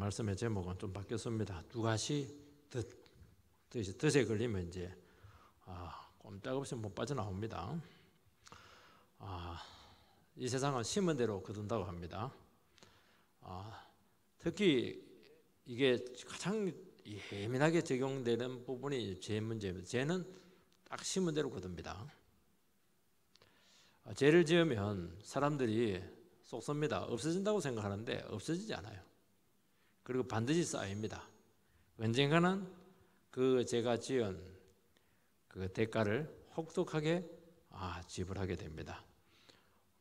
말씀의 제목은 좀 바뀌었습니다. 두가시 덫에 걸리면 이제 꼼짝없이 못 빠져나옵니다. 이 세상은 심은 대로 거둔다고 합니다. 특히 이게 가장 예민하게 적용되는 부분이 죄 문제입니다. 죄는 딱 심은 대로 거둡니다. 죄를 지으면 사람들이 쏙섭니다. 없어진다고 생각하는데 없어지지 않아요. 그리고 반드시 쌓입니다. 언젠가는 그 죄가 지은 그 대가를 혹독하게 지불하게 됩니다.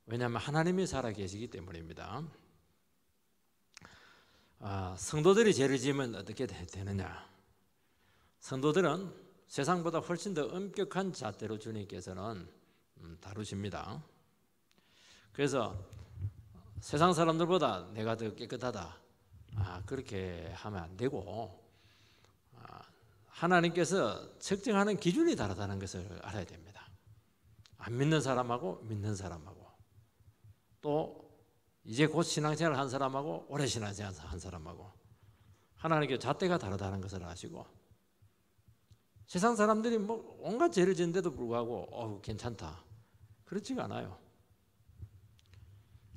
왜냐하면 하나님이 살아계시기 때문입니다. 성도들이 죄를 지으면 어떻게 되느냐? 성도들은 세상보다 훨씬 더 엄격한 잣대로 주님께서는 다루십니다. 그래서 세상 사람들보다 내가 더 깨끗하다 그렇게 하면 안 되고 하나님께서 측정하는 기준이 다르다는 것을 알아야 됩니다. 안 믿는 사람하고 믿는 사람하고 또 이제 곧 신앙생활을 한 사람하고 오래 신앙생활을 한 사람하고 하나님께 잣대가 다르다는 것을 아시고 세상 사람들이 뭐 온갖 죄를 짓는데도 불구하고 괜찮다 그렇지가 않아요.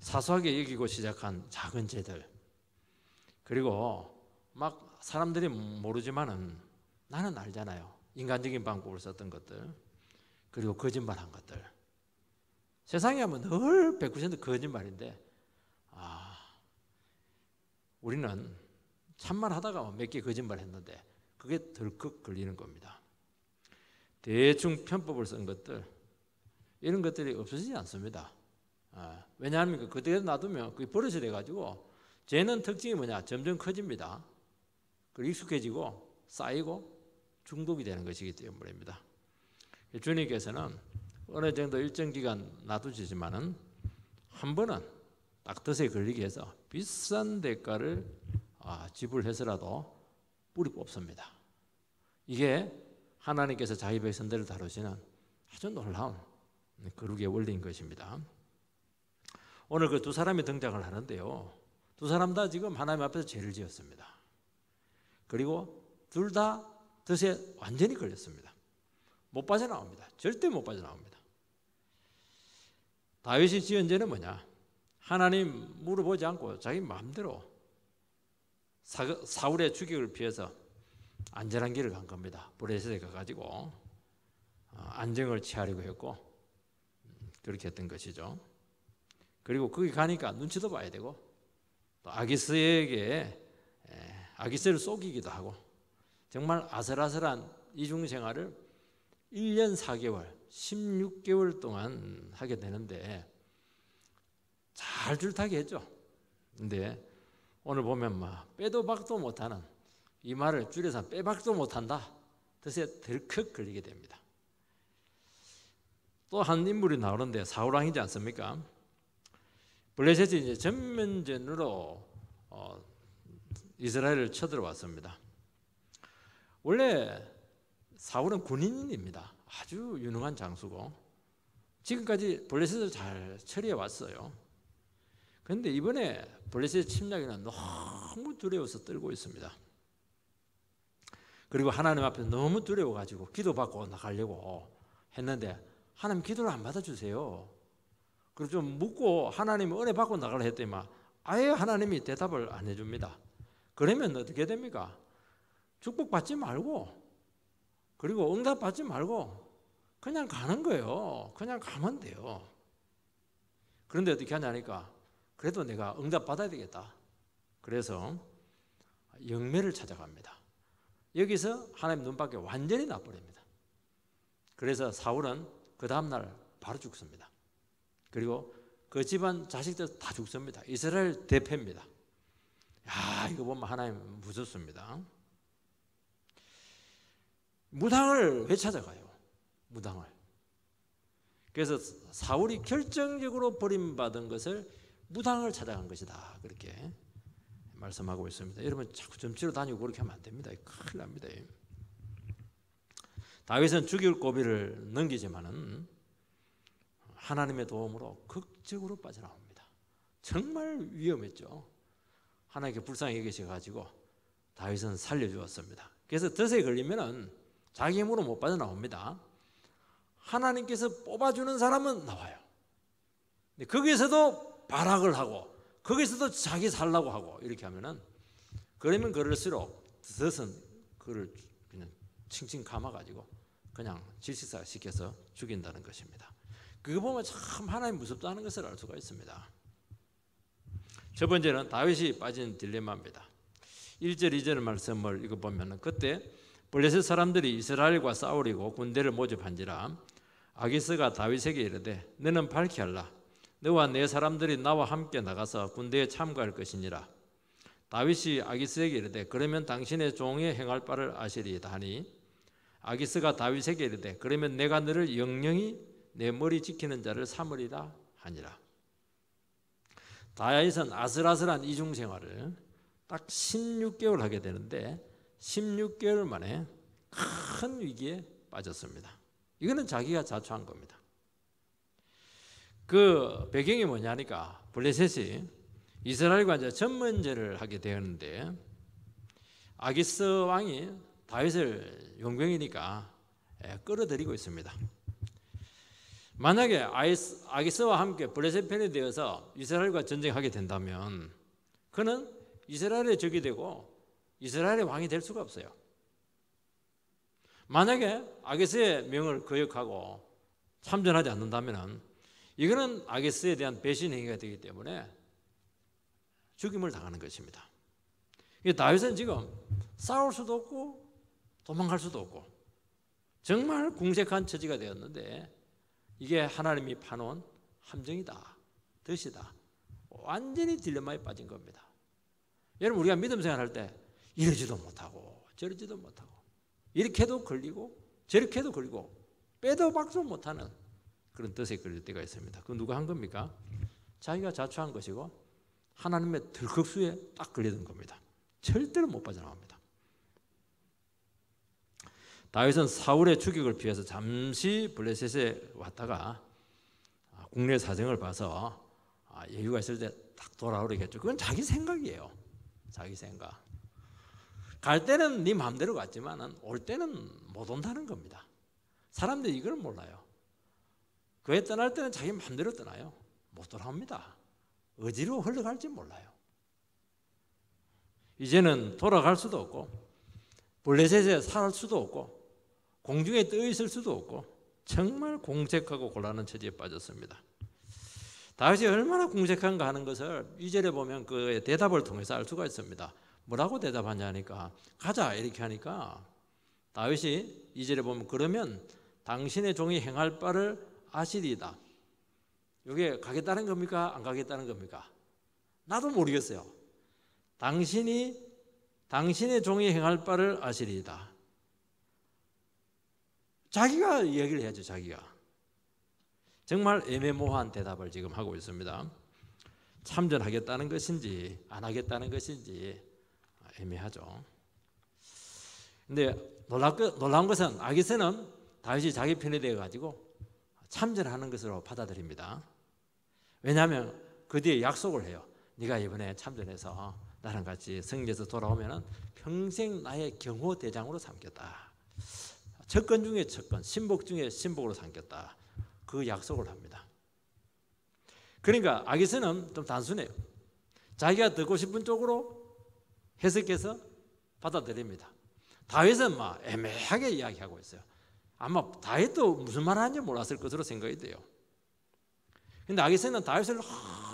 사소하게 여기고 시작한 작은 죄들 그리고 막 사람들이 모르지만은 나는 알잖아요. 인간적인 방법을 썼던 것들 그리고 거짓말한 것들 세상에 하면 늘 100% 거짓말인데 우리는 참말 하다가 몇 개 거짓말 했는데 그게 덜컥 걸리는 겁니다. 대충 편법을 쓴 것들 이런 것들이 없어지지 않습니다. 왜냐하면 그대로 놔두면 그게 버릇이 돼가지고 죄는 특징이 뭐냐? 점점 커집니다. 그리고 익숙해지고 쌓이고 중독이 되는 것이기 때문입니다. 주님께서는 어느 정도 일정 기간 놔두시지만은 한 번은 딱 덫에 걸리게 해서 비싼 대가를 지불해서라도 뿌리 뽑습니다. 이게 하나님께서 자기 백성들을 다루시는 아주 놀라운 거룩의 원리인 것입니다. 오늘 그 두 사람이 등장을 하는데요. 두 사람 다 지금 하나님 앞에서 죄를 지었습니다. 그리고 둘 다 덫에 완전히 걸렸습니다. 못 빠져나옵니다. 절대 못 빠져나옵니다. 다윗이 지은 죄는 뭐냐? 하나님 물어보지 않고 자기 마음대로 사울의 추격을 피해서 안전한 길을 간 겁니다. 브레셋에 가가지고 안정을 취하려고 했고 그렇게 했던 것이죠. 그리고 거기 가니까 눈치도 봐야 되고 또 아기스에게 아기스를 속이기도 하고 정말 아슬아슬한 이중생활을 1년 4개월 16개월 동안 하게 되는데 잘 줄타기 했죠. 근데 오늘 보면 빼도 박도 못하는 이 말을 줄여서 빼박도 못한다. 덫에 덜컥 걸리게 됩니다. 또 한 인물이 나오는데 사울왕이지 않습니까? 블레셋이 이제 전면전으로 이스라엘을 쳐들어왔습니다. 원래 사울은 군인입니다. 아주 유능한 장수고 지금까지 블레셋을 잘 처리해 왔어요. 그런데 이번에 블레셋 침략에는 너무 두려워서 떨고 있습니다. 그리고 하나님 앞에 너무 두려워가지고 기도받고 나가려고 했는데 하나님 기도를 안 받아주세요. 그리고 좀 묻고 하나님 은혜 받고 나가려 했더니 아예 하나님이 대답을 안 해줍니다. 그러면 어떻게 됩니까? 축복받지 말고 그리고 응답받지 말고 그냥 가는 거예요. 그냥 가면 돼요. 그런데 어떻게 하냐니까 그래도 내가 응답받아야 되겠다. 그래서 영매를 찾아갑니다. 여기서 하나님 눈밖에 완전히 나버립니다. 그래서 사울은 그 다음날 바로 죽습니다. 그리고 그 집안 자식들 다 죽습니다. 이스라엘 대패입니다. 이거 보면 하나님 무섭습니다. 무당을 왜 찾아가요? 무당을. 그래서 사울이 결정적으로 버림받은 것을 무당을 찾아간 것이다. 그렇게 말씀하고 있습니다. 여러분 자꾸 점치러 다니고 그렇게 하면 안 됩니다. 큰일 납니다. 다윗은 죽일 고비를 넘기지만은 하나님의 도움으로 극적으로 빠져나옵니다. 정말 위험했죠. 하나님께 불쌍히 여기셔가지고 다윗은 살려주었습니다. 그래서 덫에 걸리면은 자기 힘으로 못 빠져나옵니다. 하나님께서 뽑아주는 사람은 나와요. 근데 거기에서도 발악을 하고 거기서도 자기 살라고 하고 이렇게 하면은 그러면 그럴수록 덫은 그를 그냥 칭칭 감아가지고 그냥 질식사 시켜서 죽인다는 것입니다. 그거 보면 참 하나님 무섭다는 것을 알 수가 있습니다. 첫 번째는 다윗이 빠진 딜레마입니다. 1절 2절 말씀을 읽어보면 그때 블레셋 사람들이 이스라엘과 싸우려고 군대를 모집한지라 아기스가 다윗에게 이르되 너는 밝히 하라. 너와 내 사람들이 나와 함께 나가서 군대에 참가할 것이니라. 다윗이 아기스에게 이르되 그러면 당신의 종의 행할 바를 아시리이다 하니 아기스가 다윗에게 이르되 그러면 내가 너를 영영히 내 머리 지키는 자를 삼으리라 하니라. 다윗은 아슬아슬한 이중 생활을 딱 16개월 하게 되는데 16개월 만에 큰 위기에 빠졌습니다. 이거는 자기가 자초한 겁니다. 그 배경이 뭐냐니까 블레셋이 이스라엘과 이제 전면제를 하게 되었는데 아기스 왕이 다윗을 용병이니까 끌어들이고 있습니다. 만약에 아기스와 함께 블레셋 편이 되어서 이스라엘과 전쟁하게 된다면 그는 이스라엘의 적이 되고 이스라엘의 왕이 될 수가 없어요. 만약에 아기스의 명을 거역하고 참전하지 않는다면 이거는 아기스에 대한 배신 행위가 되기 때문에 죽임을 당하는 것입니다. 다윗은 지금 싸울 수도 없고 도망갈 수도 없고 정말 궁색한 처지가 되었는데 이게 하나님이 파놓은 함정이다, 덫이다. 완전히 딜레마에 빠진 겁니다. 여러분 우리가 믿음 생활할 때 이러지도 못하고 저러지도 못하고 이렇게도 걸리고 저렇게도 걸리고 빼도 박도 못하는 그런 덫에 걸릴 때가 있습니다. 그건 누가 한 겁니까? 자기가 자초한 것이고 하나님의 들컥수에 딱 걸리는 겁니다. 절대로 못 빠져나갑니다. 다윗은 사울의 추격을 피해서 잠시 블레셋에 왔다가 국내 사정을 봐서 여유가 있을 때 딱 돌아오려겠죠. 그건 자기 생각이에요. 자기 생각. 갈 때는 네 마음대로 갔지만 올 때는 못 온다는 겁니다. 사람들이 이걸 몰라요. 교회 떠날 때는 자기 마음대로 떠나요. 못 돌아옵니다. 어디로 흘러갈지 몰라요. 이제는 돌아갈 수도 없고 블레셋에 살 수도 없고 공중에 떠 있을 수도 없고 정말 공색하고 곤란한 처지에 빠졌습니다. 다윗이 얼마나 궁색한가 하는 것을 2절에 보면 그의 대답을 통해서 알 수가 있습니다. 뭐라고 대답하냐니까 가자 이렇게 하니까 다윗이 2절에 보면 그러면 당신의 종이 행할 바를 아시리이다. 이게 가겠다는 겁니까? 안 가겠다는 겁니까? 나도 모르겠어요. 당신의 종이 행할 바를 아시리이다. 자기가 얘기를 해야죠. 자기가. 정말 애매모호한 대답을 지금 하고 있습니다. 참전하겠다는 것인지 안 하겠다는 것인지 애매하죠. 근데 놀라운 것은 아기스는 다윗이 자기 편이 되어가지고 참전하는 것으로 받아들입니다. 왜냐하면 그 뒤에 약속을 해요. 네가 이번에 참전해서 나랑 같이 승리해서 돌아오면 평생 나의 경호대장으로 삼겠다. 척건 중에 척건, 신복 중에 신복으로 삼겠다. 그 약속을 합니다. 그러니까 아기스는 좀 단순해요. 자기가 듣고 싶은 쪽으로 해석해서 받아들입니다. 다윗은 막 애매하게 이야기하고 있어요. 아마 다윗도 무슨 말 하는지 몰랐을 것으로 생각이 돼요. 근데 아기스는 다윗을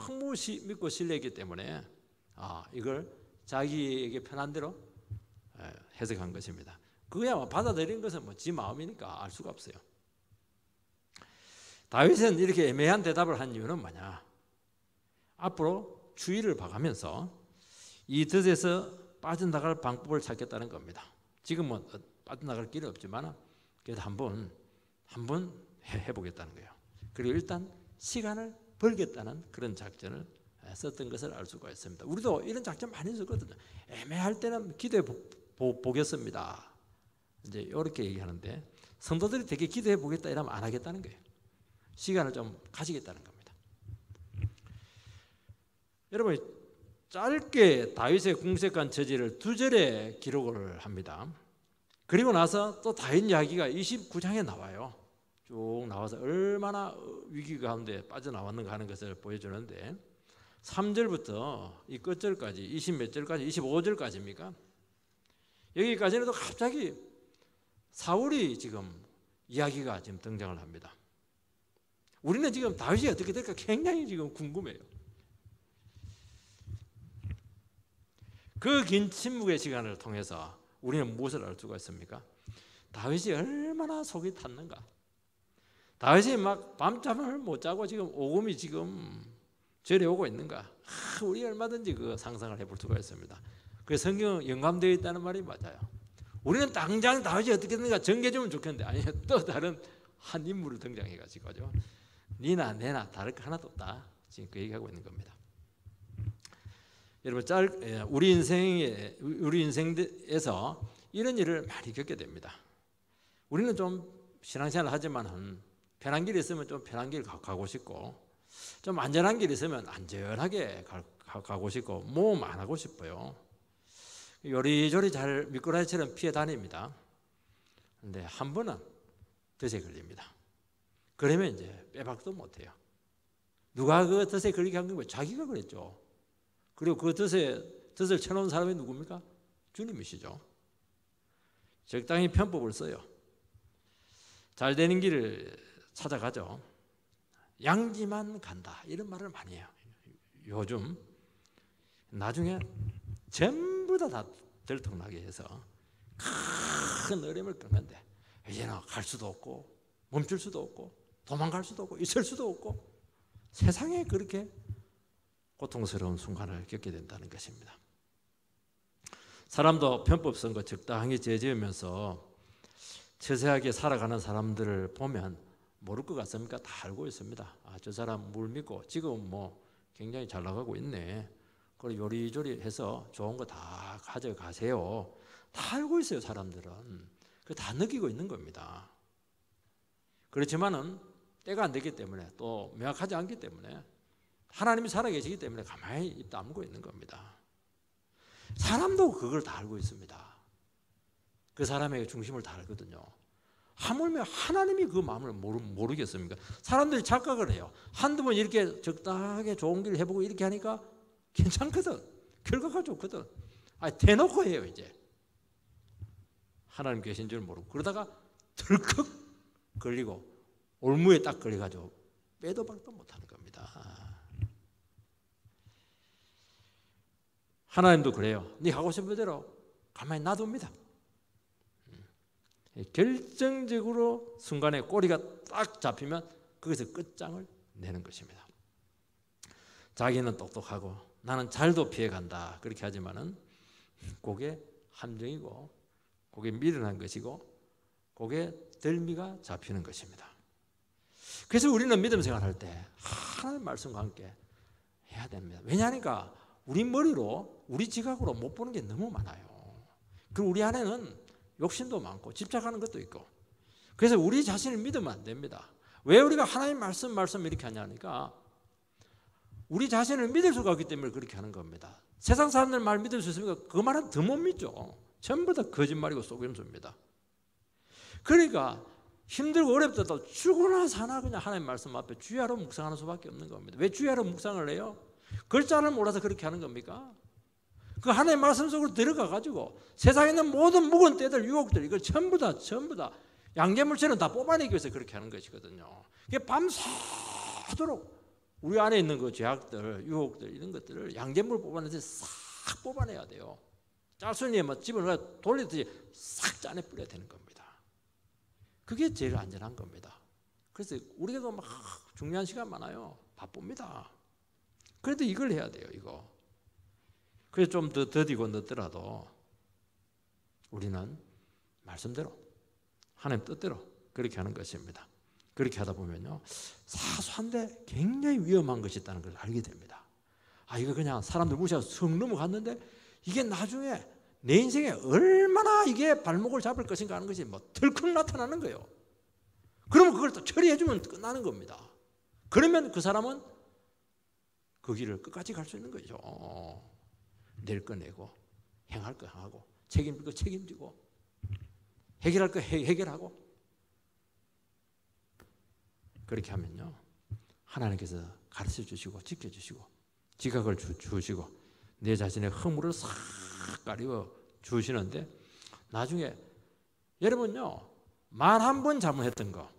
너무 믿고 신뢰했기 때문에 이걸 자기에게 편한 대로 해석한 것입니다. 그게 아마 받아들인 것은 지 마음이니까 알 수가 없어요. 다윗은 이렇게 애매한 대답을 한 이유는 뭐냐? 앞으로 주의를 봐가면서 이 덫에서 빠져나갈 방법을 찾겠다는 겁니다. 지금은 빠져나갈 길은 없지만 그래도 한번 해보겠다는 거예요. 그리고 일단 시간을 벌겠다는 그런 작전을 썼던 것을 알 수가 있습니다. 우리도 이런 작전 많이 썼거든요. 애매할 때는 기도해 보겠습니다. 이제 이렇게 얘기하는데 성도들이 되게 기도해 보겠다 이러면 안 하겠다는 거예요. 시간을 좀 가지겠다는 겁니다. 여러분 짧게 다윗의 궁색한 처지를 2절에 기록을 합니다. 그리고 나서 또 다윗 이야기가 29장에 나와요. 쭉 나와서 얼마나 위기 가운데 빠져나왔는가 하는 것을 보여주는데 3절부터 이 끝절까지 20몇 절까지 25절까지입니까? 여기까지는 또 갑자기 사울이 지금 이야기가 지금 등장을 합니다. 우리는 지금 다윗이 어떻게 될까 굉장히 지금 궁금해요. 그 긴 침묵의 시간을 통해서 우리는 무엇을 알 수가 있습니까? 다윗이 얼마나 속이 탔는가. 다윗이 막 밤잠을 못 자고 지금 오금이 지금 저리 오고 있는가. 우리 얼마든지 그 상상을 해볼 수가 있습니다. 그 성경 영감되어 있다는 말이 맞아요. 우리는 당장 다윗이 어떻게 되는가 정해주면 좋겠는데 아니 또 다른 한 인물을 등장해가지고 니나 내나 다를 거 하나도 없다. 지금 그 얘기하고 있는 겁니다. 여러분 우리 인생에서 이런 일을 많이 겪게 됩니다. 우리는 좀 신앙생활을 하지만 편한 길이 있으면 좀 편한 길 가고 싶고 좀 안전한 길이 있으면 안전하게 가고 싶고 모험 안 하고 싶어요. 요리조리 잘 미꾸라지처럼 피해 다닙니다. 근데 한 번은 덫에 걸립니다. 그러면 이제 빼박도 못해요. 누가 그 덫에 걸리게 한 거예요? 자기가 그랬죠. 그리고 그 덫을 쳐놓은 사람이 누굽니까? 주님이시죠. 적당히 편법을 써요. 잘 되는 길을 찾아가죠. 양지만 간다 이런 말을 많이 해요. 요즘 나중에 전부 다 들통나게 해서 큰 어려움을 겪는데 이제는 갈 수도 없고 멈출 수도 없고 도망갈 수도 없고 있을 수도 없고 세상에 그렇게 고통스러운 순간을 겪게 된다는 것입니다. 사람도 편법 쓴 거 적당히 제지으면서 처세하게 살아가는 사람들을 보면 모를 것 같습니까? 다 알고 있습니다. 저 사람 물 믿고 지금 뭐 굉장히 잘 나가고 있네. 그리고 요리조리 해서 좋은 거 다 가져가세요. 다 알고 있어요, 사람들은. 그 다 느끼고 있는 겁니다. 그렇지만은 때가 안 되기 때문에 또 명확하지 않기 때문에 하나님이 살아계시기 때문에 가만히 입 다물고 있는 겁니다. 사람도 그걸 다 알고 있습니다. 그 사람의 중심을 다 알거든요. 하물며 하나님이 그 마음을 모르겠습니까? 사람들이 착각을 해요. 한두 번 이렇게 적당하게 좋은 길을 해보고 이렇게 하니까 괜찮거든. 결과가 좋거든. 대놓고 해요 이제. 하나님 계신 줄 모르고 그러다가 덜컥 걸리고 올무에 딱 걸려가지고 빼도 박도 못하는 겁니다. 하나님도 그래요. 네 하고 싶은 대로 가만히 놔둡니다. 결정적으로 순간에 꼬리가 딱 잡히면 거기서 끝장을 내는 것입니다. 자기는 똑똑하고 나는 잘도 피해간다 그렇게 하지만은 그게 함정이고 그게 미련한 것이고 그게 덜미가 잡히는 것입니다. 그래서 우리는 믿음 생활할 때 하나님 말씀과 함께 해야 됩니다. 왜냐하니까 우리 머리로 우리 지각으로 못 보는 게 너무 많아요. 그리고 우리 안에는 욕심도 많고 집착하는 것도 있고 그래서 우리 자신을 믿으면 안 됩니다. 왜 우리가 하나님 말씀 이렇게 하냐니까 우리 자신을 믿을 수가 없기 때문에 그렇게 하는 겁니다. 세상 사람들 말 믿을 수 있으니까 그 말은 더 못 믿죠. 전부 다 거짓말이고 속임수입니다. 그러니까 힘들고 어렵다도 죽으나 사나 그냥 하나님 말씀 앞에 주야로 묵상하는 수밖에 없는 겁니다. 왜 주야로 묵상을 해요? 글자를 몰라서 그렇게 하는 겁니까? 그 하나님 말씀 속으로 들어가 가지고 세상에 있는 모든 묵은 때들 유혹들 이걸 전부 다 양재물처럼 다 뽑아내기 위해서 그렇게 하는 것이거든요. 이게 밤새도록 우리 안에 있는 그 죄악들, 유혹들 이런 것들을 양재물 뽑아내서 싹 뽑아내야 돼요. 짤순이에 막 집어넣어 돌리듯이 싹 짜내 뿌려야 되는 겁니다. 그게 제일 안전한 겁니다. 그래서 우리가 막 중요한 시간 많아요. 바쁩니다. 그래도 이걸 해야 돼요. 이거. 그래서 좀 더 더디고 늦더라도 우리는 말씀대로 하나님 뜻대로 그렇게 하는 것입니다. 그렇게 하다 보면요 사소한데 굉장히 위험한 것이 있다는 걸 알게 됩니다. 이거 그냥 사람들 무시하고 슥 넘어갔는데 이게 나중에 내 인생에 얼마나 이게 발목을 잡을 것인가 하는 것이 뭐 덜컥 나타나는 거예요. 그러면 그걸 또 처리해주면 끝나는 겁니다. 그러면 그 사람은 그 길을 끝까지 갈 수 있는 거죠. 낼 거 내고, 행할 거 하고, 책임질 거 책임지고, 해결할 거 해결하고. 그렇게 하면요, 하나님께서 가르쳐 주시고 지켜주시고 지각을 주시고 내 자신의 허물을 싹 가리워 주시는데, 나중에 여러분요, 말 한 번 잘못했던 거,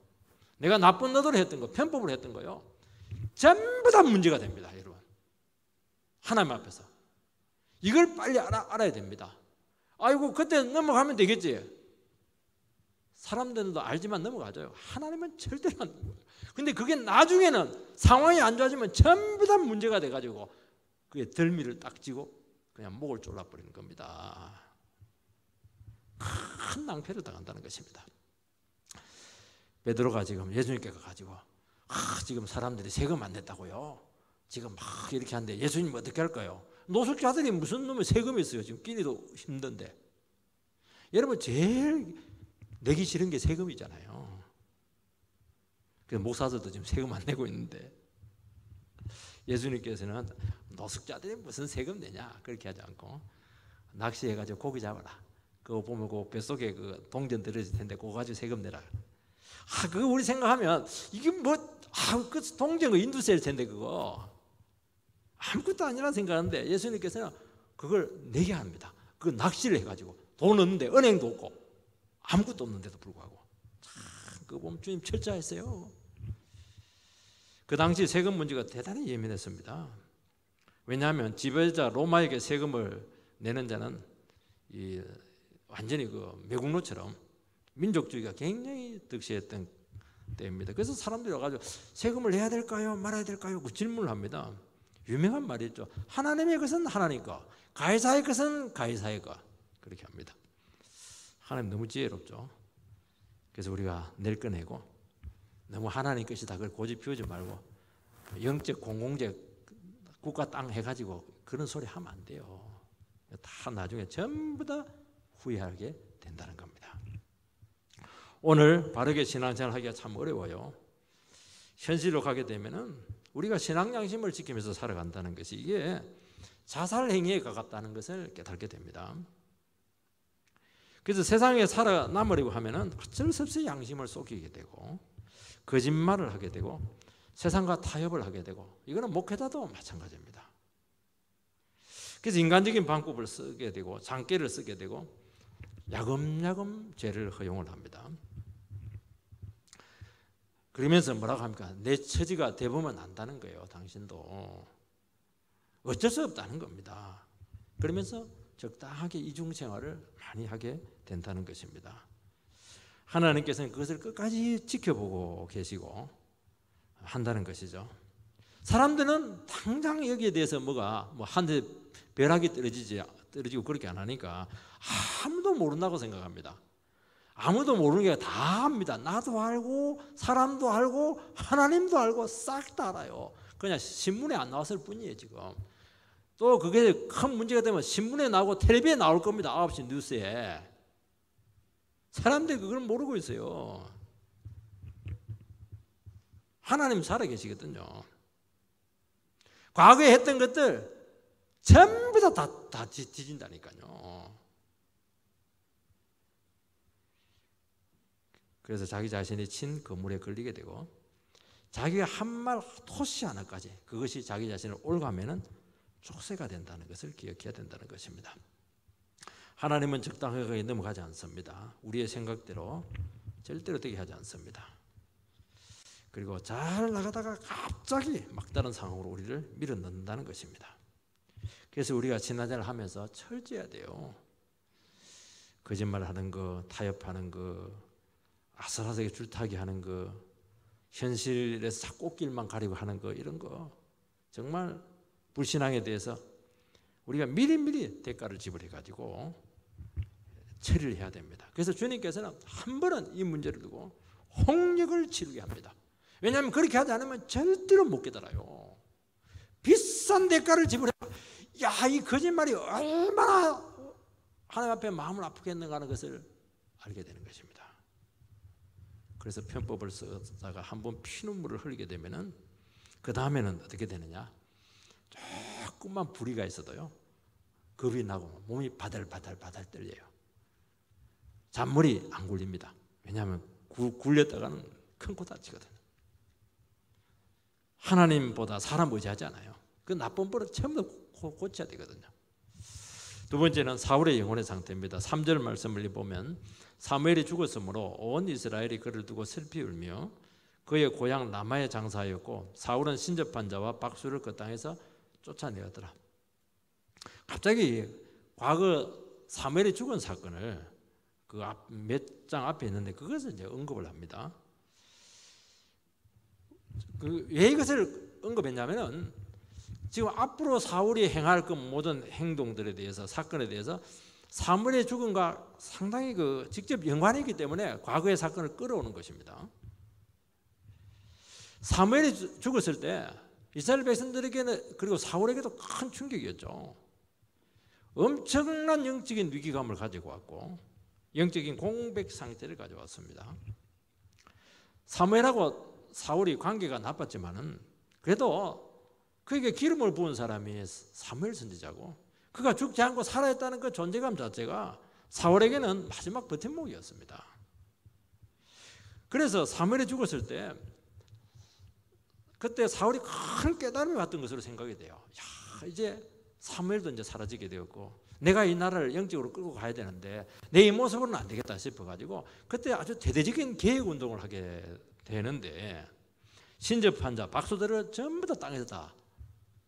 내가 나쁜 너도를 했던 거, 편법을 했던 거요, 전부 다 문제가 됩니다. 여러분, 하나님 앞에서 이걸 빨리 알아야 됩니다. 아이고 그때 넘어가면 되겠지. 사람들도 알지만 넘어가죠. 하나님은 절대로 안 넘어가요. 근데 그게 나중에는 상황이 안 좋아지면 전부 다 문제가 돼가지고 그게 덜미를 딱 쥐고 그냥 목을 졸라버리는 겁니다. 큰 낭패를 당한다는 것입니다. 베드로가 지금 예수님께 가가지고 지금 사람들이 세금 안 냈다고요. 지금 막 이렇게 하는데 예수님 어떻게 할까요? 노숙자들이 무슨 놈의 세금이 있어요. 지금 끼니도 힘든데. 여러분 제일 내기 싫은 게 세금이잖아요. 그래서 목사들도 지금 세금 안 내고 있는데, 예수님께서는 노숙자들이 무슨 세금 내냐 그렇게 하지 않고, 낚시해가지고 고기 잡아라. 그거 보면 그 뱃속에 그 동전 들어질 텐데 그거 가지고 세금 내라. 그거 우리 생각하면 이게 그 동전 인두세일 텐데 그거 아무것도 아니라 생각하는데, 예수님께서는 그걸 내게 합니다. 그 낚시를 해가지고 돈 없는데, 은행도 없고 아무것도 없는데도 불구하고. 그거 보면 주님 철저했어요. 그 당시 세금 문제가 대단히 예민했습니다. 왜냐하면 지배자 로마에게 세금을 내는 자는 완전히 그 매국노처럼 민족주의가 굉장히 득세했던 때입니다. 그래서 사람들이 와가지고 세금을 내야 될까요? 말아야 될까요? 그 질문을 합니다. 유명한 말이 있죠. 하나님의 것은 하나님 거, 가이사의 것은 가이사의 거. 그렇게 합니다. 하나님 너무 지혜롭죠. 그래서 우리가 낼 거 내고, 너무 하나님 것이다 그걸 고집 피우지 말고 영적 공공재 국가 땅 해가지고 그런 소리 하면 안 돼요. 다 나중에 전부 다 후회하게 된다는 겁니다. 오늘 바르게 신앙생활 하기가 참 어려워요. 현실로 가게 되면은 우리가 신앙 양심을 지키면서 살아간다는 것이 이게 자살 행위에 가깝다는 것을 깨닫게 됩니다. 그래서 세상에 살아남으려고 하면은 어쩔 수 없이 양심을 속이게 되고, 거짓말을 하게 되고, 세상과 타협을 하게 되고, 이거는 목회자도 마찬가지입니다. 그래서 인간적인 방법을 쓰게 되고, 장깨를 쓰게 되고, 야금야금 죄를 허용을 합니다. 그러면서 뭐라고 합니까? 내 처지가 대보면 안다는 거예요. 당신도 어쩔 수 없다는 겁니다. 그러면서 적당하게 이중생활을 많이 하게 된다는 것입니다. 하나님께서는 그것을 끝까지 지켜보고 계시고 한다는 것이죠. 사람들은 당장 여기에 대해서 한 대 벼락이 떨어지고 그렇게 안 하니까 아무도 모른다고 생각합니다. 아무도 모르는 게 다 압니다. 나도 알고 사람도 알고 하나님도 알고 싹 다 알아요. 그냥 신문에 안 나왔을 뿐이에요. 지금 또 그게 큰 문제가 되면 신문에 나오고 텔레비에 나올 겁니다. 9시 뉴스에. 사람들이 그걸 모르고 있어요. 하나님 살아계시거든요. 과거에 했던 것들 전부 다 뒤진다니까요. 그래서 자기 자신이 친 거물에 걸리게 되고, 자기가 한 말 토시 하나까지 그것이 자기 자신을 올가면은 족쇄가 된다는 것을 기억해야 된다는 것입니다. 하나님은 적당하게 넘어가지 않습니다. 우리의 생각대로 절대로 되게 하지 않습니다. 그리고 잘 나가다가 갑자기 막다른 상황으로 우리를 밀어넣는다는 것입니다. 그래서 우리가 신앙생활을 하면서 철저해야 돼요. 거짓말하는 거, 타협하는 거, 아슬아슬하게 줄타기 하는 거, 현실에서 꽃길만 가리고 하는 거, 이런 거 정말 불신앙에 대해서 우리가 미리미리 대가를 지불해가지고 처리를 해야 됩니다. 그래서 주님께서는 한 번은 이 문제를 두고 홍역을 치르게 합니다. 왜냐하면 그렇게 하지 않으면 절대로 못 깨달아요. 비싼 대가를 지불해. 이 거짓말이 얼마나 하나님 앞에 마음을 아프게 했는가 하는 것을 알게 되는 것입니다. 그래서 편법을 쓰다가 한번 피눈물을 흘리게 되면은 그 다음에는 어떻게 되느냐? 조금만 불의가 있어도요, 겁이 나고 몸이 바들바들 떨려요. 잔머리 안 굴립니다. 왜냐하면 굴렸다가는 큰 코 다치거든요. 하나님보다 사람 의지하지 않아요. 그 나쁜 버릇 전부 고쳐야 되거든요. 두 번째는 사울의 영혼의 상태입니다. 3절 말씀을 보면 사무엘이 죽었으므로 온 이스라엘이 그를 두고 슬피 울며 그의 고향 라마에 장사하였고 사울은 신접한 자와 박수를 그 땅에서 쫓아내었더라. 갑자기 과거 사무엘이 죽은 사건을 그 몇 장 앞에 있는데 그것을 이제 언급을 합니다. 왜 이것을 언급했냐면은 지금 앞으로 사울이 행할 그 모든 행동들에 대해서 사건에 대해서 사무엘의 죽음과 상당히 그 직접 연관이 있기 때문에 과거의 사건을 끌어오는 것입니다. 사무엘이 죽었을 때 이스라엘 백성들에게는 그리고 사울에게도 큰 충격이었죠. 엄청난 영적인 위기감을 가지고 왔고 영적인 공백 상태를 가져왔습니다. 사무엘하고 사울이 관계가 나빴지만은 그래도 그에게 기름을 부은 사람이 사무엘 선지자고 그가 죽지 않고 살아있다는 그 존재감 자체가 사울에게는 마지막 버팀목이었습니다. 그래서 사무엘이 죽었을 때 그때 사울이 큰 깨달음을 받던 것으로 생각이 돼요. 야, 이제 사무엘도 이제 사라지게 되었고 내가 이 나라를 영적으로 끌고 가야 되는데 내 이 모습으로는 안 되겠다 싶어가지고 그때 아주 대대적인 개혁 운동을 하게 되는데 신접한 자 박수들을 전부 다 땅에서 다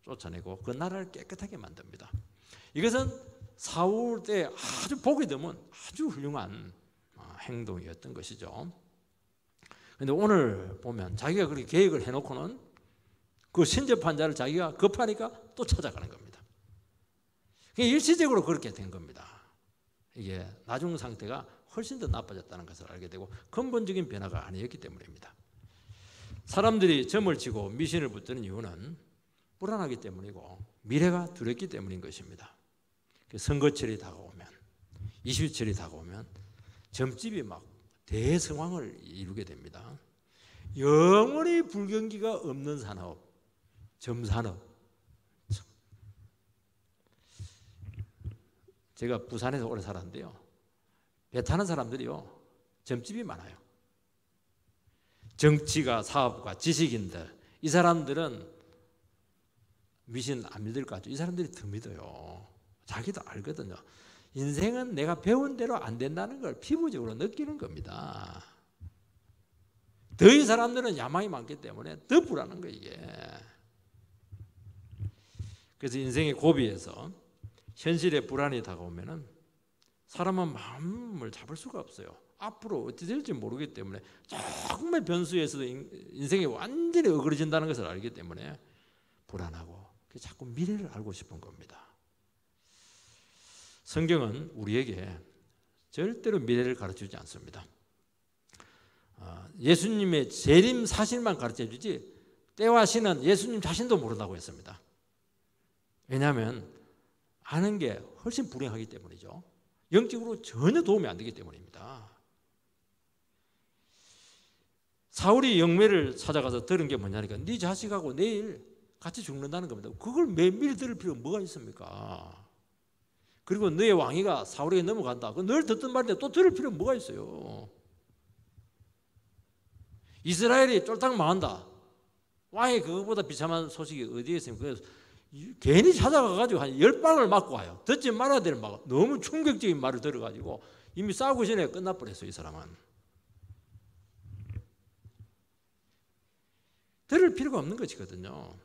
쫓아내고 그 나라를 깨끗하게 만듭니다. 이것은 사울 때 아주 보게 되면 아주 훌륭한 행동이었던 것이죠. 그런데 오늘 보면 자기가 그렇게 계획을 해놓고는 그 신접한 자를 자기가 급하니까 또 찾아가는 겁니다. 일시적으로 그렇게 된 겁니다. 이게 나중 상태가 훨씬 더 나빠졌다는 것을 알게 되고 근본적인 변화가 아니었기 때문입니다. 사람들이 점을 치고 미신을 붙드는 이유는 불안하기 때문이고 미래가 두렵기 때문인 것입니다. 선거철이 다가오면 20일이 다가오면 점집이 막 대성황을 이루게 됩니다. 영원히 불경기가 없는 산업, 점산업. 제가 부산에서 오래 살았는데요. 배 타는 사람들이요. 점집이 많아요. 정치가, 사업가, 지식인들 이 사람들은 미신 안 믿을 것 같죠. 이 사람들이 더 믿어요. 자기도 알거든요. 인생은 내가 배운 대로 안 된다는 걸 피부적으로 느끼는 겁니다. 더 이 사람들은 야망이 많기 때문에 더 불안한 거예요. 이게. 그래서 인생의 고비에서 현실의 불안이 다가오면은 사람은 마음을 잡을 수가 없어요. 앞으로 어떻게 될지 모르기 때문에 조금의 변수에서도 인생이 완전히 어그러진다는 것을 알기 때문에 불안하고 자꾸 미래를 알고 싶은 겁니다. 성경은 우리에게 절대로 미래를 가르쳐주지 않습니다. 예수님의 재림 사실만 가르쳐주지 때와 시는 예수님 자신도 모른다고 했습니다. 왜냐하면 아는 게 훨씬 불행하기 때문이죠. 영적으로 전혀 도움이 안 되기 때문입니다. 사울이 영매를 찾아가서 들은 게 뭐냐니까 네 자식하고 내일 같이 죽는다는 겁니다. 그걸 매일 들을 필요가 뭐가 있습니까? 그리고 너의 왕위가 사울에게 넘어간다. 늘 듣던 말인데 또 들을 필요가 뭐가 있어요? 이스라엘이 쫄딱 망한다. 왕이 그거보다 비참한 소식이 어디에 있습니까? 그래서 괜히 찾아가가지고 한 10방을 맞고 와요. 듣지 말아야 되는 말. 너무 충격적인 말을 들어가지고 이미 싸우기 전에 끝나버렸어요. 이 사람은. 들을 필요가 없는 것이거든요.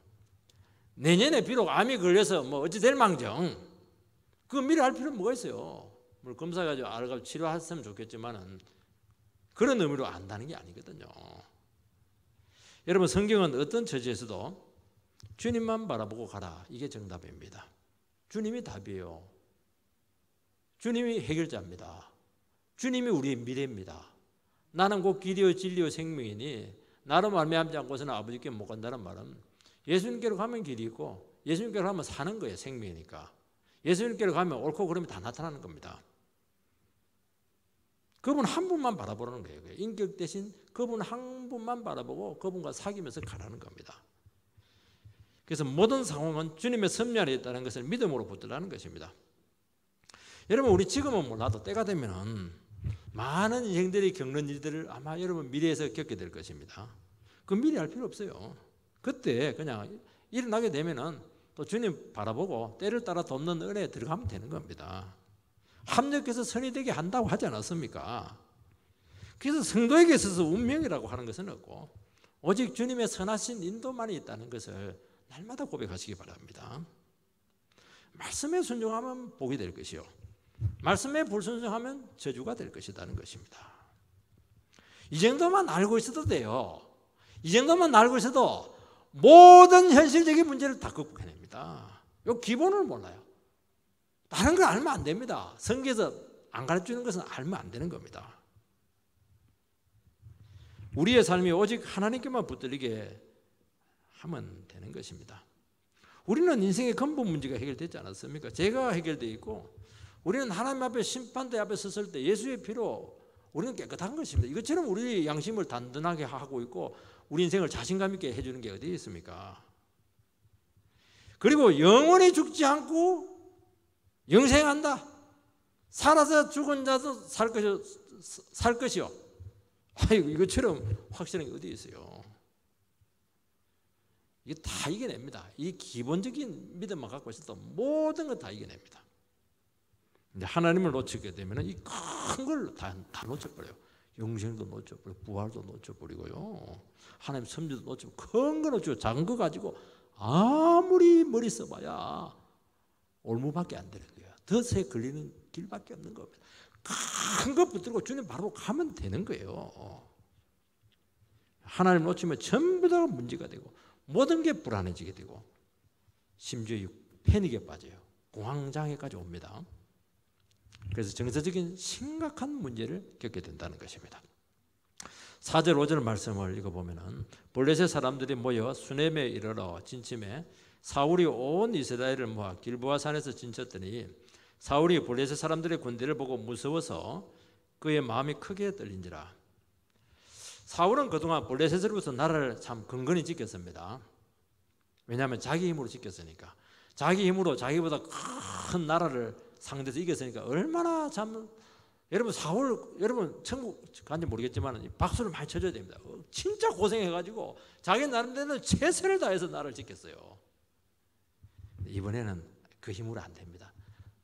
내년에 비록 암이 걸려서 뭐 어찌 될 망정 그거 미리 할 필요는 뭐가 있어요. 뭘 검사가지고 알아가지고 치료했으면 좋겠지만은 그런 의미로 안다는 게 아니거든요. 여러분 성경은 어떤 처지에서도 주님만 바라보고 가라. 이게 정답입니다. 주님이 답이에요. 주님이 해결자입니다. 주님이 우리의 미래입니다. 나는 곧 길이요 진리요 생명이니 나로 말미암지 않고서는 아버지께 못 간다는 말은 예수님께로 가면 길이 있고 예수님께로 가면 사는 거예요. 생명이니까. 예수님께로 가면 옳고 그름이 다 나타나는 겁니다. 그분 한 분만 바라보는 거예요. 인격 대신 그분 한 분만 바라보고 그분과 사귀면서 가라는 겁니다. 그래서 모든 상황은 주님의 섭리 안에 있다는 것을 믿음으로 붙들라는 것입니다. 여러분 우리 지금은 몰라도 때가 되면은 많은 인생들이 겪는 일들을 아마 여러분 미래에서 겪게 될 것입니다. 그 미리 알 필요 없어요. 그때 그냥 일어나게 되면은 또 주님 바라보고 때를 따라 돕는 은혜에 들어가면 되는 겁니다. 합력해서 선이 되게 한다고 하지 않았습니까? 그래서 성도에게 있어서 운명이라고 하는 것은 없고 오직 주님의 선하신 인도만이 있다는 것을 날마다 고백하시기 바랍니다. 말씀에 순종하면 복이 될 것이요 말씀에 불순종하면 저주가 될 것이라는 것입니다. 이 정도만 알고 있어도 돼요. 이 정도만 알고 있어도 모든 현실적인 문제를 다 극복해냅니다. 이 기본을 몰라요. 다른 걸 알면 안 됩니다. 성경에서 안 가르치는 것은 알면 안 되는 겁니다. 우리의 삶이 오직 하나님께만 붙들리게 하면 되는 것입니다. 우리는 인생의 근본 문제가 해결되지 않았습니까? 죄가 해결되어 있고 우리는 하나님 앞에 심판대 앞에 섰을 때 예수의 피로 우리는 깨끗한 것입니다. 이것처럼 우리 양심을 단단하게 하고 있고 우리 인생을 자신감 있게 해주는 게 어디에 있습니까? 그리고 영원히 죽지 않고 영생한다. 살아서 죽은 자도 살 것이요. 아이고 이것처럼 확실한 게 어디 있어요? 이게 다 이겨냅니다. 이 기본적인 믿음만 갖고 있어도 모든 건 다 이겨냅니다. 근데 하나님을 놓치게 되면 이 큰 걸 다 놓쳐버려요. 영생도 놓쳐버리고 부활도 놓쳐버리고요. 하나님 섭리도 놓쳐버리고 큰 거 놓치고 작은 거 가지고 아무리 머리 써봐야 올무밖에 안 되는 거예요. 덫에 걸리는 길밖에 없는 겁니다. 큰 거 붙들고 주님 바로 가면 되는 거예요. 하나님 놓치면 전부 다 문제가 되고 모든 게 불안해지게 되고 심지어 패닉에 빠져요. 공황장애까지 옵니다. 그래서 정서적인 심각한 문제를 겪게 된다는 것입니다. 4절 5절 말씀을 읽어보면 블레셋 사람들이 모여 수넴에 이르러 진침해 사울이 온 이스라엘을 모아 길보아 산에서 진쳤더니 사울이 블레셋 사람들의 군대를 보고 무서워서 그의 마음이 크게 떨린지라. 사울은 그동안 블레셋으로부터 나라를 참 근근히 지켰습니다. 왜냐하면 자기 힘으로 지켰으니까. 자기 힘으로 자기보다 큰 나라를 상대에서 이겼으니까 얼마나 참 여러분 사울 여러분 천국 간지 모르겠지만 박수를 많이 쳐줘야 됩니다. 진짜 고생해가지고 자기 나름대로 최선을 다해서 나라를 지켰어요. 이번에는 그 힘으로 안 됩니다.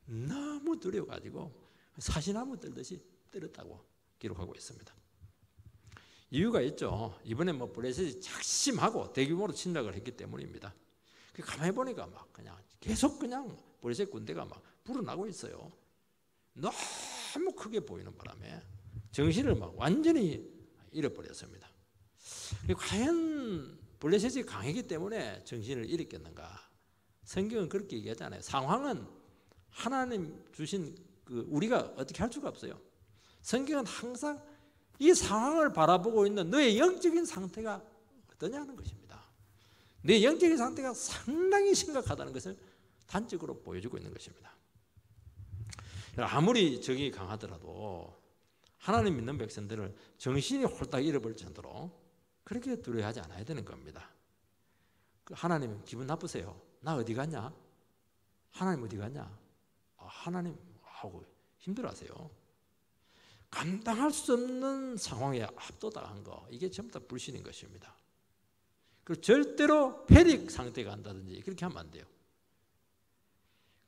너무 두려워가지고 사시나무 떨듯이 떨었다고 기록하고 있습니다. 이유가 있죠. 이번에 뭐 블레셋이 작심하고 대규모로 침략을 했기 때문입니다. 가만히 보니까 막 그냥 계속 그냥 블레셋 군대가 막 불어나고 있어요. 너무 크게 보이는 바람에 정신을 막 완전히 잃어버렸습니다. 과연 블레셋이 강했기 때문에 정신을 잃었겠는가? 성경은 그렇게 얘기하잖아요. 상황은 하나님 주신 우리가 어떻게 할 수가 없어요. 성경은 항상 이 상황을 바라보고 있는 너의 영적인 상태가 어떠냐는 것입니다. 내 영적인 상태가 상당히 심각하다는 것을 단적으로 보여주고 있는 것입니다. 아무리 적이 강하더라도 하나님 믿는 백성들을 정신이 홀딱 잃어버릴 정도로 그렇게 두려워하지 않아야 되는 겁니다. 하나님 기분 나쁘세요? 나 어디 갔냐? 하나님 어디 갔냐? 하나님 하고 힘들어하세요. 감당할 수 없는 상황에 압도당한 거 이게 전부 다 불신인 것입니다. 그리고 절대로 패닉 상태가 간다든지 그렇게 하면 안 돼요.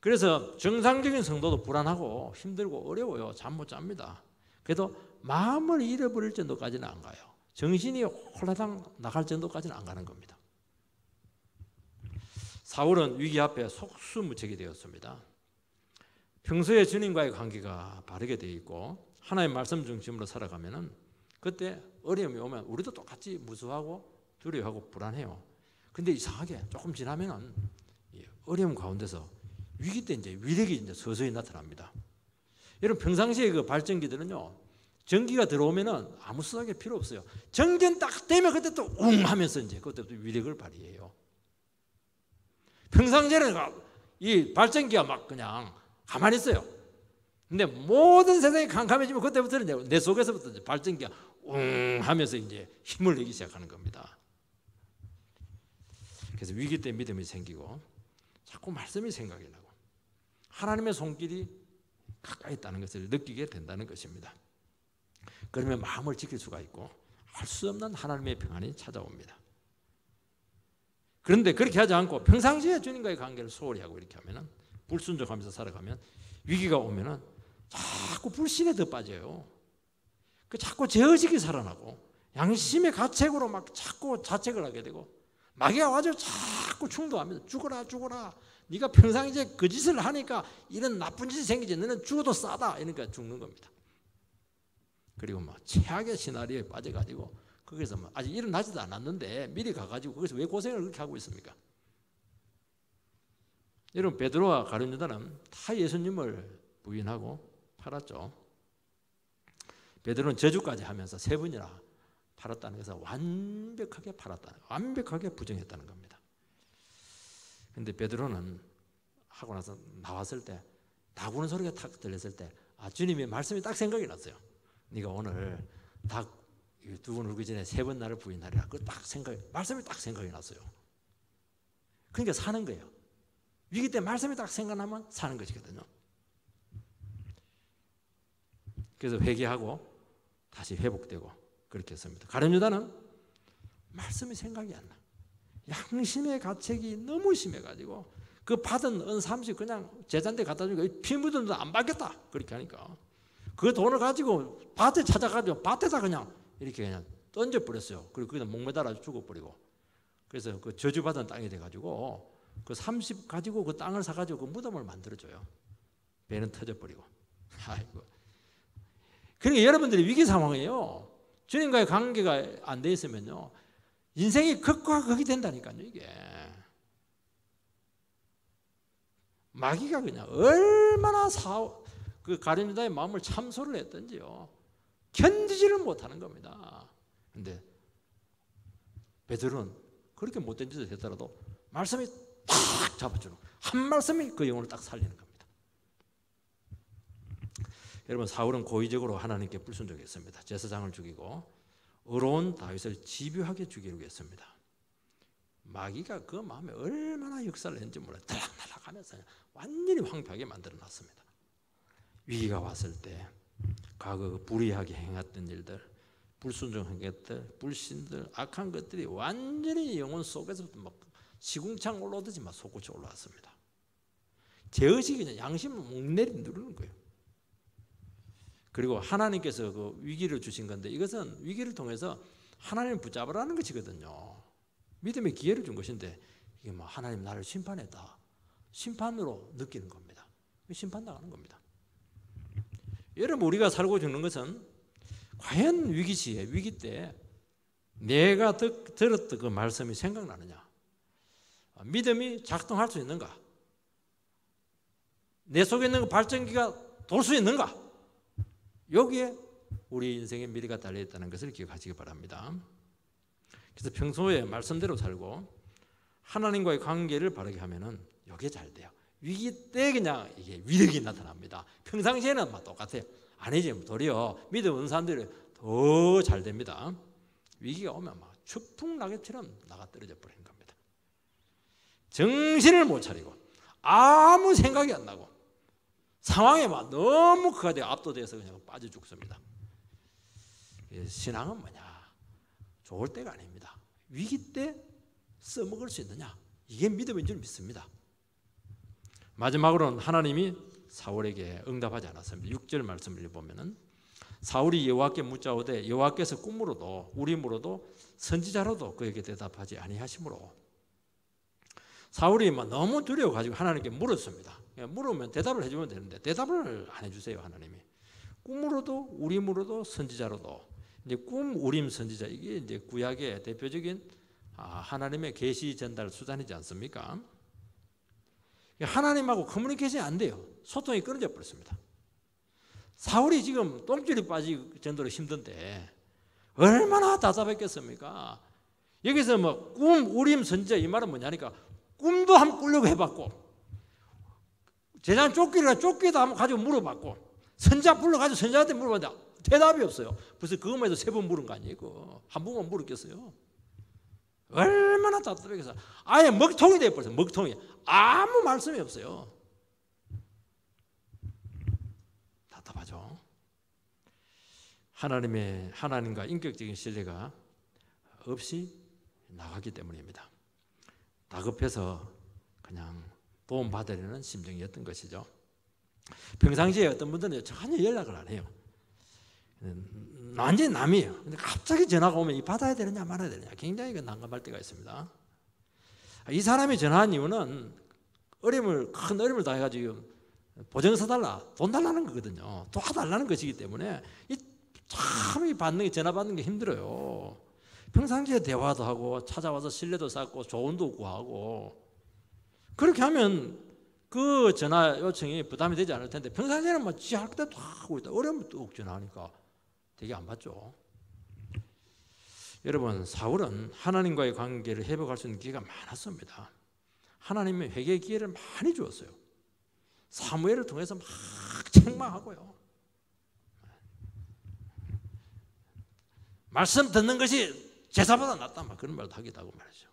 그래서 정상적인 성도도 불안하고 힘들고 어려워요. 잠 못 잡니다. 그래도 마음을 잃어버릴 정도까지는 안 가요. 정신이 홀라당 나갈 정도까지는 안 가는 겁니다. 사울은 위기 앞에 속수무책이 되었습니다. 평소에 주님과의 관계가 바르게 되어 있고 하나님의 말씀 중심으로 살아가면은 그때 어려움이 오면 우리도 똑같이 무서워하고 두려워하고 불안해요. 근데 이상하게 조금 지나면은 어려움 가운데서 위기 때 이제 위력이 이제 서서히 나타납니다. 여러분 평상시에 그 발전기들은요 전기가 들어오면은 아무 수작이 필요 없어요. 전기는 딱 되면 그때 또 웅 하면서 이제 그때부터 위력을 발휘해요. 평상시에는 이 발전기가 막 그냥 가만히 있어요. 근데 모든 세상이 캄캄해지면 그때부터는 이제 내 속에서부터 이제 발전기가 웅 하면서 이제 힘을 내기 시작하는 겁니다. 그래서 위기 때 믿음이 생기고 자꾸 말씀이 생각이 나고 하나님의 손길이 가까이 있다는 것을 느끼게 된다는 것입니다. 그러면 마음을 지킬 수가 있고 알 수 없는 하나님의 평안이 찾아옵니다. 그런데 그렇게 하지 않고 평상시에 주님과의 관계를 소홀히 하고 이렇게 하면은, 불순종하면서 살아가면 위기가 오면은 자꾸 불신에 더 빠져요. 그 자꾸 죄의식이 살아나고 양심의 가책으로 막 자꾸 자책을 하게 되고, 마귀가 와서 자꾸 충동하면서 죽어라 죽어라, 네가 평상시에 그 짓을 하니까 이런 나쁜 짓이 생기지, 너는 죽어도 싸다, 이러니까 죽는 겁니다. 그리고 막 최악의 시나리오에 빠져가지고 거기서 막 아직 일어나지도 않았는데 미리 가가지고 거기서 왜 고생을 그렇게 하고 있습니까? 여러분, 베드로와 가룟 유다는 다 예수님을 부인하고 팔았죠. 베드로는 저주까지 하면서 3번이나 팔았다는 것은 완벽하게 팔았다는, 완벽하게 부정했다는 겁니다. 그런데 베드로는 하고 나서 나왔을 때 닭 우는 소리가 탁 들렸을 때 주님의 말씀이 딱 생각이 났어요. 네가 오늘 닭 두 번 울기 전에 3번 나를 부인하리라. 그 딱 말씀이 딱 생각이 났어요. 그러니까 사는 거예요. 위기 때 말씀이 딱 생각나면 사는 것이거든요. 그래서 회개하고 다시 회복되고 그렇게 했습니다. 가룟 유다는 말씀이 생각이 안 나. 양심의 가책이 너무 심해가지고 그 받은 은 30 그냥 제자한테 갖다 주니까 피 묻어도 안 받겠다, 그렇게 하니까 그 돈을 가지고 밭에 찾아가지고 밭에다 그냥 이렇게 그냥 던져버렸어요. 그리고 거기다 목매달아 죽어버리고, 그래서 그 저주받은 땅이 돼가지고 그 30 가지고 그 땅을 사가지고 그 무덤을 만들어줘요. 배는 터져버리고. 아이고. 그러니까 여러분들이 위기 상황이에요. 주님과의 관계가 안 돼 있으면요, 인생이 극과 극이 된다니까요. 이게 마귀가 그냥 얼마나 그 가룟 유다의 마음을 참소를 했던지요, 견디지를 못하는 겁니다. 그런데 베드로는 그렇게 못된 짓을 했더라도 말씀이 탁 잡아주는, 한 말씀이 그 영혼을 딱 살리는 겁니다. 여러분, 사울은 고의적으로 하나님께 불순종했습니다. 제사장을 죽이고 의로운 다윗을 집요하게 죽이려고 했습니다. 마귀가 그 마음에 얼마나 역사를 했는지 몰라요. 달락달락하면서 완전히 황폐하게 만들어놨습니다. 위기가 왔을 때 과거 불의하게 행했던 일들, 불순종한 것들, 불신들, 악한 것들이 완전히 영혼 속에서부터 막 시궁창 올라오듯이 막 솟구쳐 올라왔습니다. 죄의식이 그냥 양심을 목내리 누르는 거예요. 그리고 하나님께서 그 위기를 주신 건데, 이것은 위기를 통해서 하나님을 붙잡으라는 것이거든요. 믿음의 기회를 준 것인데, 이게 뭐 하나님 나를 심판했다, 심판으로 느끼는 겁니다. 심판당하는 겁니다. 여러분, 우리가 살고 죽는 것은 과연 위기 시에, 위기 때 내가 들었던 그 말씀이 생각나느냐, 믿음이 작동할 수 있는가, 내 속에 있는 그 발전기가 돌 수 있는가, 여기에 우리 인생의 미래가 달려있다는 것을 기억하시기 바랍니다. 그래서 평소에 말씀대로 살고 하나님과의 관계를 바르게 하면은 이게 잘 돼요. 위기 때 그냥 이게 위력이 나타납니다. 평상시에는 막 똑같아요. 아니지, 도리어 믿음 없는 사람들이 더 잘 됩니다. 위기가 오면 막 추풍낙엽처럼 나가 떨어져 버리는 겁니다. 정신을 못 차리고 아무 생각이 안 나고 상황에 막 너무 그가 되어 압도돼서 그냥 빠져 죽습니다. 신앙은 뭐냐? 좋을 때가 아닙니다. 위기 때 써먹을 수 있느냐? 이게 믿음인 줄 믿습니다. 마지막으로는 하나님이 사울에게 응답하지 않았습니다. 6절 말씀을 보면은 사울이 여호와께 묻자오되 여호와께서 꿈으로도 우림으로도 선지자로도 그에게 대답하지 아니하시므로, 사울이 너무 두려워가지고 하나님께 물었습니다. 물으면 대답을 해주면 되는데 대답을 안 해주세요. 하나님이 꿈으로도 우림으로도 선지자로도, 이제 꿈, 우림, 선지자, 이게 이제 구약의 대표적인 하나님의 계시 전달 수단이지 않습니까? 하나님하고 커뮤니케이션이 안 돼요. 소통이 끊어져 버렸습니다. 사울이 지금 똥줄이 빠질 정도로 힘든데 얼마나 답답했겠습니까? 여기서 뭐 꿈, 우림, 선지자 이 말은 뭐냐니까, 꿈도 한번 꾸려고 해봤고, 제자는 쫓기도 한번 가지고 물어봤고, 선지자 불러가지고 선지자한테 물어봤는데 대답이 없어요. 벌써 그것만 해도 3번 물은 거 아니에요. 한 번만 물었겠어요. 얼마나 답답해서 아예 먹통이 돼버렸어요. 먹통이. 아무 말씀이 없어요. 답답하죠. 하나님과 인격적인 신뢰가 없이 나가기 때문입니다. 다급해서 그냥 도움받으려는 심정이었던 것이죠. 평상시에 어떤 분들은 전혀 연락을 안 해요. 완전히 남이에요. 근데 갑자기 전화가 오면 이 받아야 되느냐 말아야 되느냐 굉장히 난감할 때가 있습니다. 이 사람이 전화한 이유는 큰 어려움을 당해가지고 보증 서달라, 돈 달라는 거거든요. 도와달라는 것이기 때문에 참 전화 받는 게 힘들어요. 평상시에 대화도 하고 찾아와서 신뢰도 쌓고 조언도 구하고 그렇게 하면 그 전화 요청이 부담이 되지 않을 텐데 평상시에는 막 지 할 때 다 하고 있다. 어려우면 뚝 전화하니까 되게 안 받죠. 여러분, 사울은 하나님과의 관계를 회복할 수 있는 기회가 많았습니다. 하나님의 회개의 기회를 많이 주었어요. 사무엘을 통해서 막 책망하고요. 말씀 듣는 것이 제사보다 낫다 막 그런 말도 하기도 하고 말이죠.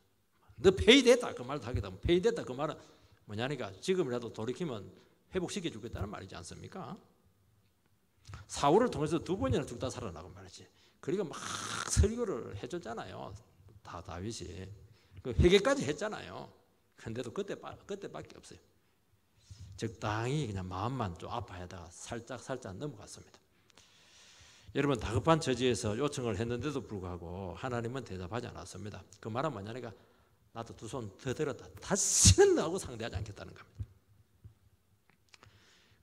너 폐위됐다 그 말도 하기도 하고 폐위됐다 그 말은 뭐냐니까 지금이라도 돌이키면 회복시켜 주겠다는 말이지 않습니까? 사울을 통해서 2번이나 죽다 살아나고 말이지. 그리고 막 설교를 해줬잖아요. 다윗이 그 회개까지 했잖아요. 그런데도 그때밖에 없어요. 적당히 그냥 마음만 좀 아파하다가 살짝 넘어갔습니다. 여러분, 다급한 처지에서 요청을 했는데도 불구하고 하나님은 대답하지 않았습니다. 그 말은 뭐냐니까 나도 2손 더 들었다. 다시는 너하고 상대하지 않겠다는 겁니다.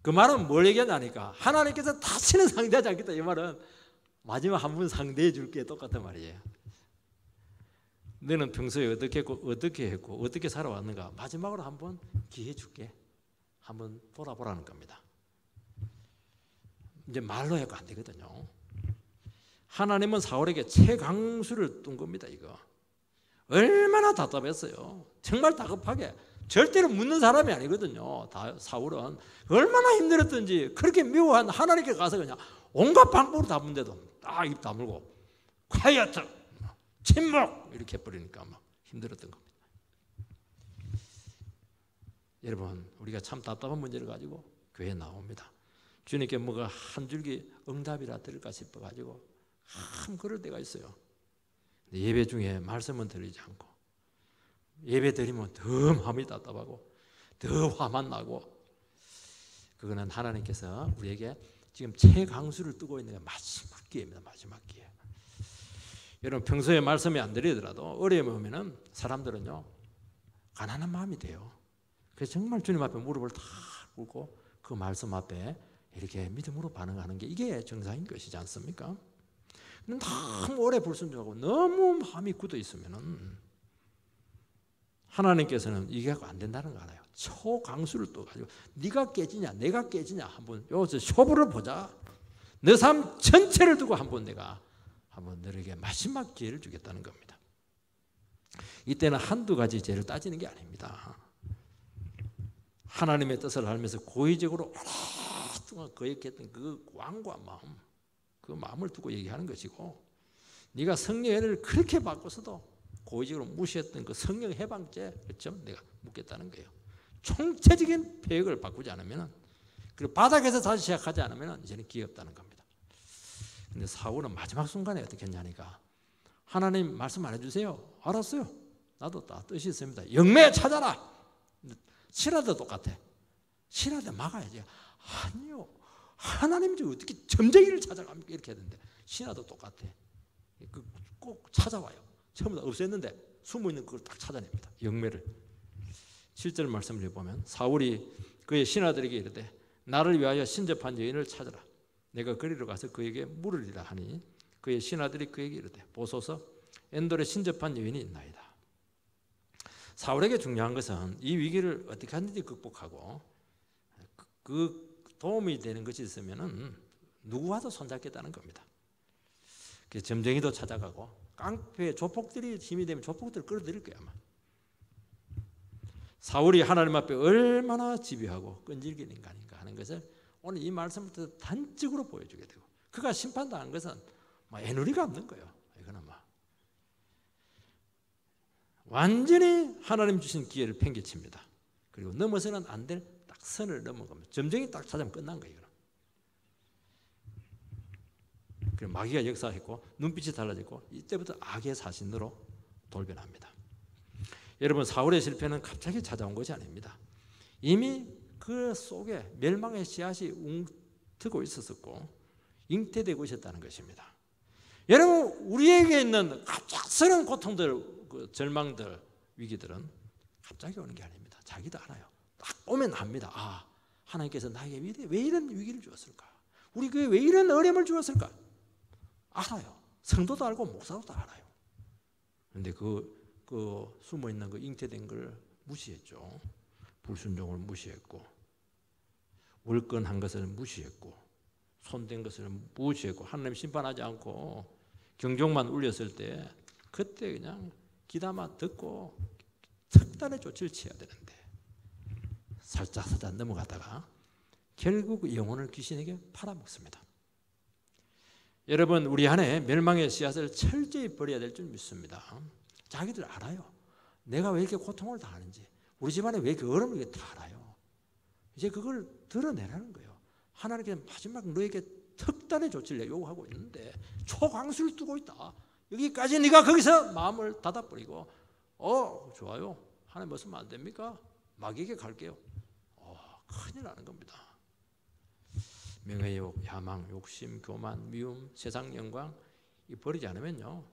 그 말은 뭘 얘기하냐니까 하나님께서 다시는 상대하지 않겠다. 이 말은 마지막 한 번 상대해 줄게 똑같은 말이에요. 너는 평소에 어떻게 했고 어떻게 살아왔는가 마지막으로 한번 기회 줄게. 한번 돌아보라는 겁니다. 이제 말로 해도 안 되거든요. 하나님은 사울에게 최강수를 둔 겁니다. 이거 얼마나 답답했어요. 정말 다급하게 절대로 묻는 사람이 아니거든요. 사울은 얼마나 힘들었던지 그렇게 미워한 하나님께 가서 그냥 온갖 방법으로 다 문제도 딱 입 다물고 콰이어트 침묵 이렇게 해버리니까 막 힘들었던 겁니다. 여러분, 우리가 참 답답한 문제를 가지고 교회에 나옵니다. 주님께 뭐가 한 줄기 응답이라 들을까 싶어가지고 참 그럴 때가 있어요. 예배 중에 말씀은 들리지 않고 예배 드리면 더 마음이 답답하고 더 화만 나고 그거는 하나님께서 우리에게 지금 최강수를 뜨고 있는 게 마지막 기회입니다. 마지막 기회. 여러분, 평소에 말씀이 안 드리더라도 어려움이 오면은 사람들은요 가난한 마음이 돼요. 그래서 정말 주님 앞에 무릎을 다 꿇고 그 말씀 앞에 이렇게 믿음으로 반응하는 게 이게 정상인 것이지 않습니까? 너무 오래 불순종하고 너무 마음이 굳어 있으면은 하나님께서는 이게 안 된다는 거 알아요. 초강수를 떠가지고 네가 깨지냐 내가 깨지냐 한번 여기서 쇼부를 보자. 내 삶 전체를 두고 한번 내가 한번 너에게 마지막 기회를 주겠다는 겁니다. 이때는 한두 가지 죄를 따지는 게 아닙니다. 하나님의 뜻을 알면서 고의적으로 오랫동안 거역했던 그 왕과 마음, 그 마음을 두고 얘기하는 것이고 네가 성령을 그렇게 바꿔서도 고의적으로 무시했던 그 성령 해방죄 그렇죠? 내가 묻겠다는 거예요. 총체적인 폐역을 바꾸지 않으면 그리고 바닥에서 다시 시작하지 않으면 이제는 기회 없다는 겁니다. 근데 사울은 마지막 순간에 어떻게 했냐니까 하나님 말씀 안 해주세요. 알았어요. 나도 다 뜻이 있습니다. 영매 찾아라. 신하도 똑같아. 신하도 막아야지. 아니요. 하나님 좀 어떻게 점쟁이를 찾아갑니까? 이렇게 했는데 신하도 똑같아. 꼭 찾아와요. 처음부터 없앴는데 숨어있는 그걸 딱 찾아냅니다. 영매를. 7절 말씀을 보면 사울이 그의 신하들에게 이르되 나를 위하여 신접한 여인을 찾으라. 내가 거리로 가서 그에게 물으리라 하니 그의 신하들이 그에게 이르되 보소서 엔돌에 신접한 여인이 있나이다. 사울에게 중요한 것은 이 위기를 어떻게 하든지 극복하고 그 도움이 되는 것이 있으면 누구와도 손잡겠다는 겁니다. 점쟁이도 찾아가고 깡패 조폭들이 힘이 되면 조폭들을 끌어들일 거야 아마. 사울이 하나님 앞에 얼마나 집요하고 끈질긴 인간인가 하는 것을 오늘 이 말씀부터 단적으로 보여주게 되고 그가 심판당한 것은 애누리가 없는 거예요. 이거는 완전히 하나님 주신 기회를 팽개칩니다. 그리고 넘어서는 안 될 딱 선을 넘어가면 점쟁이 딱 찾으면 끝난 거예요. 그 마귀가 역사했고 눈빛이 달라졌고 이때부터 악의 사신으로 돌변합니다. 여러분 사울의 실패는 갑자기 찾아온 것이 아닙니다. 이미 그 속에 멸망의 씨앗이 웅트고 있었고 잉태되고 있었다는 것입니다. 여러분 우리에게 있는 갑작스러운 고통들, 그 절망들, 위기들은 갑자기 오는 게 아닙니다. 자기도 알아요. 딱 오면 압니다. 아, 하나님께서 나에게 왜 이런 위기를 주었을까? 우리 교회에 왜 이런 어려움을 주었을까? 알아요. 성도도 알고 목사도 다 알아요. 그런데 그 숨어있는 그 잉태된 걸 무시했죠. 불순종을 무시했고 월권한 것을 무시했고 손댄 것을 무시했고 하나님 심판하지 않고 경종만 울렸을 때 그때 그냥 귀담아 듣고 특단의 조치를 취해야 되는데 살짝 넘어가다가 결국 영혼을 귀신에게 팔아먹습니다. 여러분 우리 안에 멸망의 씨앗을 철저히 버려야 될 줄 믿습니다. 자기들 알아요. 내가 왜 이렇게 고통을 당하는지, 우리 집안에 왜 이렇게 어려움을 다 알아요. 이제 그걸 드러내라는 거예요. 하나님께서 마지막 너에게 특단의 조치를 요구하고 있는데 초강수를 두고 있다. 여기까지 네가 거기서 마음을 닫아버리고 좋아요. 하나님 말씀 안 됩니까? 마귀에게 갈게요. 큰일 나는 겁니다. 명예욕, 야망, 욕심, 교만, 미움, 세상 영광 이 버리지 않으면요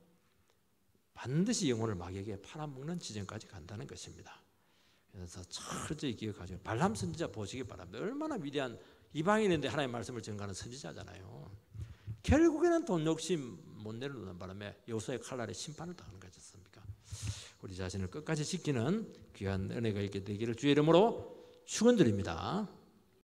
반드시 영혼을 마귀에게 팔아먹는 지점까지 간다는 것입니다. 그래서 철저히 기억하시고 발람 선지자 보시기 바랍니다. 얼마나 위대한 이방인인데 하나님의 말씀을 전가하는 선지자잖아요. 결국에는 돈 욕심 못 내려놓는 바람에 여호수아의 칼날에 심판을 당하는 거지 않습니까? 우리 자신을 끝까지 지키는 귀한 은혜가 있게 되기를 주의 이름으로 축원드립니다.